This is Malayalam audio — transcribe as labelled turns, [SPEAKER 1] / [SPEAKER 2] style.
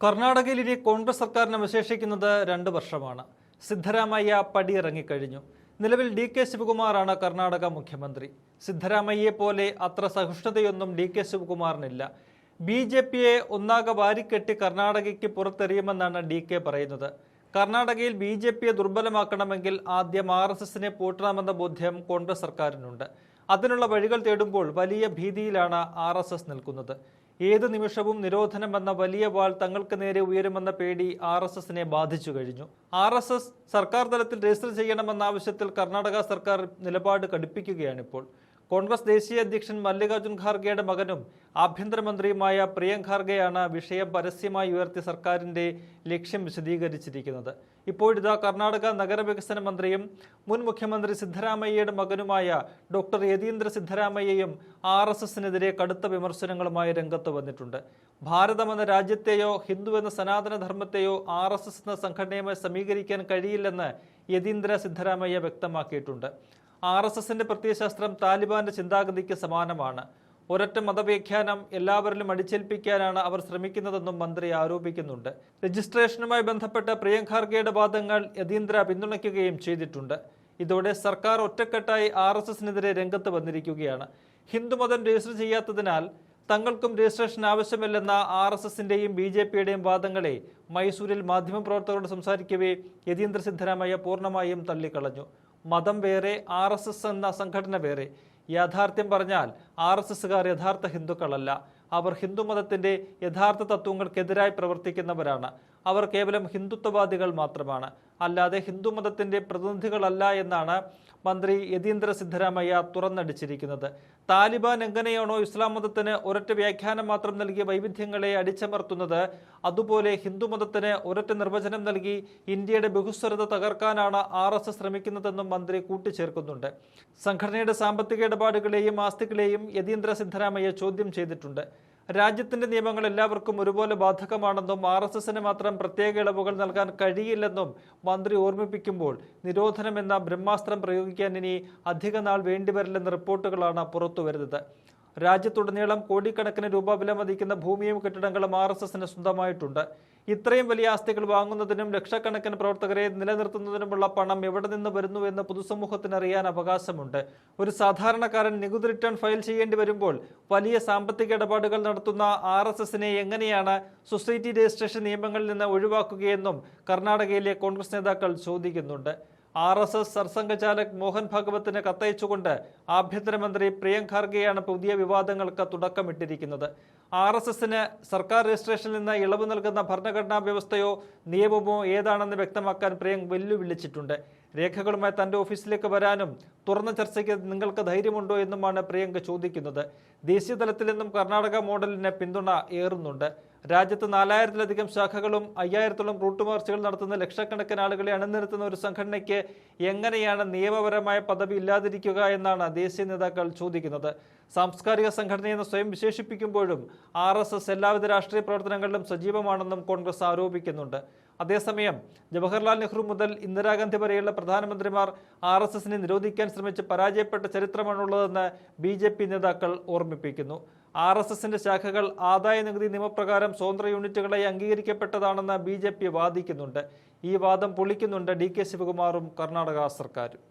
[SPEAKER 1] കർണാടകയിൽ ഇനി കോൺഗ്രസ് സർക്കാരിനെ വിശേഷിക്കുന്നത് 2 വർഷമാണ്. സിദ്ധരാമയ്യ പടിയിറങ്ങിക്കഴിഞ്ഞു. നിലവിൽ DK ശിവകുമാറാണ് കർണാടക മുഖ്യമന്ത്രി. സിദ്ധരാമയ്യെ പോലെ അത്ര സഹിഷ്ണുതയൊന്നും DK ശിവകുമാറിനില്ല. BJPയെ ഒന്നാകെ വാരിക്കെട്ടി കർണാടകയ്ക്ക് പുറത്തെറിയുമെന്നാണ് DK പറയുന്നത്. കർണാടകയിൽ BJPയെ ദുർബലമാക്കണമെങ്കിൽ ആദ്യം RSSനെ പൂട്ടണമെന്ന ബോധ്യം കോൺഗ്രസ് സർക്കാരിനുണ്ട്. അതിനുള്ള വഴികൾ തേടുമ്പോൾ വലിയ ഭീതിയിലാണ് RSS നിൽക്കുന്നത്. ഏത് നിമിഷവും നിരോധനമെന്ന വലിയ വാൾ തങ്ങൾക്ക് നേരെ ഉയരുമെന്ന പേടി RSSനെ ബാധിച്ചു കഴിഞ്ഞു. RSS സർക്കാർ തലത്തിൽ രജിസ്റ്റർ ചെയ്യണമെന്ന ആവശ്യത്തിൽ കർണാടക സർക്കാർ നിലപാട് കടുപ്പിക്കുകയാണിപ്പോൾ. കോൺഗ്രസ് ദേശീയ അധ്യക്ഷൻ മല്ലികാർജുൻ ഖാർഗെയുടെ മകനും ആഭ്യന്തരമന്ത്രിയുമായ പ്രിയങ്ക് ഖാർഗെയാണ് വിഷയം പരസ്യമായി ഉയർത്തി സർക്കാരിന്റെ ലക്ഷ്യം വിശദീകരിച്ചിരിക്കുന്നത്. ഇപ്പോഴിതാ കർണാടക നഗരവികസന മന്ത്രിയും മുൻ മുഖ്യമന്ത്രി സിദ്ധരാമയ്യയുടെ മകനുമായ ഡോക്ടർ യതീന്ദ്ര സിദ്ധരാമയ്യയും RSSനെതിരെ കടുത്ത വിമർശനങ്ങളുമായി രംഗത്ത് വന്നിട്ടുണ്ട്. ഭാരതമെന്ന രാജ്യത്തെയോ ഹിന്ദു എന്ന സനാതന ധർമ്മത്തെയോ RSS എന്ന സംഘടനയുമായി സമീകരിക്കാൻ കഴിയില്ലെന്ന് യതീന്ദ്ര സിദ്ധരാമയ്യ വ്യക്തമാക്കിയിട്ടുണ്ട്. RSSന്റെ പ്രത്യയശാസ്ത്രം താലിബാന്റെ ചിന്താഗതിക്ക് സമാനമാണ്. ഒരൊറ്റ മതവ്യാഖ്യാനം എല്ലാവരിലും അടിച്ചേൽപ്പിക്കാനാണ് അവർ ശ്രമിക്കുന്നതെന്നും മന്ത്രി ആരോപിക്കുന്നുണ്ട്. രജിസ്ട്രേഷനുമായി ബന്ധപ്പെട്ട പ്രിയങ്ക് ഖാർഗെയുടെ വാദങ്ങൾ യതീന്ദ്ര പിന്തുണയ്ക്കുകയും ചെയ്തിട്ടുണ്ട്. ഇതോടെ സർക്കാർ ഒറ്റക്കെട്ടായി RSSനെതിരെ രംഗത്ത് വന്നിരിക്കുകയാണ്. ഹിന്ദുമതം രജിസ്റ്റർ ചെയ്യാത്തതിനാൽ തങ്ങൾക്കും രജിസ്ട്രേഷൻ ആവശ്യമില്ലെന്ന RSSന്റെയും BJPയുടെയും വാദങ്ങളെ മൈസൂരിൽ മാധ്യമപ്രവർത്തകരോട് സംസാരിക്കവേ യതീന്ദ്ര സിദ്ധരാമയ്യ പൂർണ്ണമായും തള്ളിക്കളഞ്ഞു. മതം വേറെ, RSS എന്ന സംഘടന വേറെ. യാഥാർത്ഥ്യം പറഞ്ഞാൽ RSSകാർ യഥാർത്ഥ ഹിന്ദുക്കളല്ല. അവർ ഹിന്ദുമതത്തിന്റെ യഥാർത്ഥ തത്വങ്ങൾക്കെതിരായി പ്രവർത്തിക്കുന്നവരാണ്. അവർ കേവലം ഹിന്ദുത്വവാദികൾ മാത്രമാണ്, അല്ലാതെ ഹിന്ദുമതത്തിന്റെ പ്രതിനിധികളല്ല എന്നാണ് മന്ത്രി യതീന്ദ്ര സിദ്ധരാമയ്യ തുറന്നടിച്ചിരിക്കുന്നത്. താലിബാൻ എങ്ങനെയാണോ ഇസ്ലാം മതത്തിന് ഒരൊറ്റ വ്യാഖ്യാനം മാത്രം നൽകിയ വൈവിധ്യങ്ങളെ അടിച്ചമർത്തുന്നത്, അതുപോലെ ഹിന്ദുമതത്തിന് ഒരൊറ്റ നിർവചനം നൽകി ഇന്ത്യയുടെ ബഹുസ്വരത തകർക്കാനാണ് RSS ശ്രമിക്കുന്നതെന്നും മന്ത്രി കൂട്ടിച്ചേർക്കുന്നുണ്ട്. സംഘടനയുടെ സാമ്പത്തിക ഇടപാടുകളെയും ആസ്തികളെയും യതീന്ദ്ര സിദ്ധരാമയ്യ ചോദ്യം ചെയ്തിട്ടുണ്ട്. രാജ്യത്തിന്റെ നിയമങ്ങൾ എല്ലാവർക്കും ഒരുപോലെ ബാധകമാണെന്നും RSSന് മാത്രം പ്രത്യേക ഇളവുകൾ നൽകാൻ കഴിയില്ലെന്നും മന്ത്രി ഓർമ്മിപ്പിക്കുമ്പോൾ നിരോധനമെന്ന ബ്രഹ്മാസ്ത്രം പ്രയോഗിക്കാൻ ഇനി അധിക നാൾ വേണ്ടിവരില്ലെന്ന റിപ്പോർട്ടുകളാണ് പുറത്തുവരുന്നത്. രാജ്യത്തുടനീളം കോടിക്കണക്കിന് രൂപ വിലമതിക്കുന്ന ഭൂമിയും കെട്ടിടങ്ങളും RSSന് സ്വന്തമായിട്ടുണ്ട്. ഇത്രയും വലിയ ആസ്തികൾ വാങ്ങുന്നതിനും ലക്ഷക്കണക്കിന് പ്രവർത്തകരെ നിലനിർത്തുന്നതിനുമുള്ള പണം എവിടെ നിന്ന് വരുന്നുവെന്ന് പൊതുസമൂഹത്തിന് അറിയാൻ അവകാശമുണ്ട്. ഒരു സാധാരണക്കാരൻ നികുതി റിട്ടേൺ ഫയൽ ചെയ്യേണ്ടി വരുമ്പോൾ വലിയ സാമ്പത്തിക ഇടപാടുകൾ നടത്തുന്ന RSSനെ എങ്ങനെയാണ് സൊസൈറ്റി രജിസ്ട്രേഷൻ നിയമങ്ങളിൽ നിന്ന് ഒഴിവാക്കുകയെന്നും കർണാടകയിലെ കോൺഗ്രസ് നേതാക്കൾ ചോദിക്കുന്നുണ്ട്. RSS സർസംഘചാലക് മോഹൻ ഭാഗവത്തിന് കത്തയച്ചുകൊണ്ട് ആഭ്യന്തരമന്ത്രി പ്രിയങ്ക് ഖാർഗെയാണ് പുതിയ വിവാദങ്ങൾക്ക് തുടക്കമിട്ടിരിക്കുന്നത്. RSSന് സർക്കാർ രജിസ്ട്രേഷനിൽ നിന്ന് ഇളവ് നൽകുന്ന ഭരണഘടനാ വ്യവസ്ഥയോ നിയമമോ ഏതാണെന്ന് വ്യക്തമാക്കാൻ പ്രിയങ്ക് വെല്ലുവിളിച്ചിട്ടുണ്ട്. രേഖകളുമായി തന്റെ ഓഫീസിലേക്ക് വരാനും തുറന്ന ചർച്ചയ്ക്ക് നിങ്ങൾക്ക് ധൈര്യമുണ്ടോ എന്നുമാണ് പ്രിയങ്ക് ചോദിക്കുന്നത്. ദേശീയ തലത്തിൽ നിന്നും കർണാടക മോഡലിന് പിന്തുണ ഏറുന്നുണ്ട്. രാജ്യത്ത് 4000-ലധികം ശാഖകളും 5000-ഓളം റൂട്ട് മാർച്ചുകൾ നടത്തുന്ന ലക്ഷക്കണക്കിന് ആളുകളെ അണിനിരത്തുന്ന ഒരു സംഘടനയ്ക്ക് എങ്ങനെയാണ് നിയമപരമായ പദവി ഇല്ലാതിരിക്കുക എന്നാണ് ദേശീയ നേതാക്കൾ ചോദിക്കുന്നത്. സാംസ്കാരിക സംഘടനയെന്ന് സ്വയം വിശേഷിപ്പിക്കുമ്പോഴും RSS എല്ലാവിധ രാഷ്ട്രീയ പ്രവർത്തനങ്ങളിലും സജീവമാണെന്നും കോൺഗ്രസ് ആരോപിക്കുന്നുണ്ട്. അതേസമയം ജവഹർലാൽ നെഹ്റു മുതൽ ഇന്ദിരാഗാന്ധി വരെയുള്ള പ്രധാനമന്ത്രിമാർ RSSനെ നിരോധിക്കാൻ ശ്രമിച്ച് പരാജയപ്പെട്ട ചരിത്രമാണുള്ളതെന്ന് BJP നേതാക്കൾ ഓർമ്മിപ്പിക്കുന്നു. RSSന്റെ ശാഖകൾ ആദായ നികുതി നിയമപ്രകാരം സ്വതന്ത്ര യൂണിറ്റുകളായി അംഗീകരിക്കപ്പെട്ടതാണെന്ന് BJP വാദിക്കുന്നുണ്ട്. ഈ വാദം പൊളിക്കുന്നുണ്ട് DK ശിവകുമാറും കർണാടക സർക്കാരും.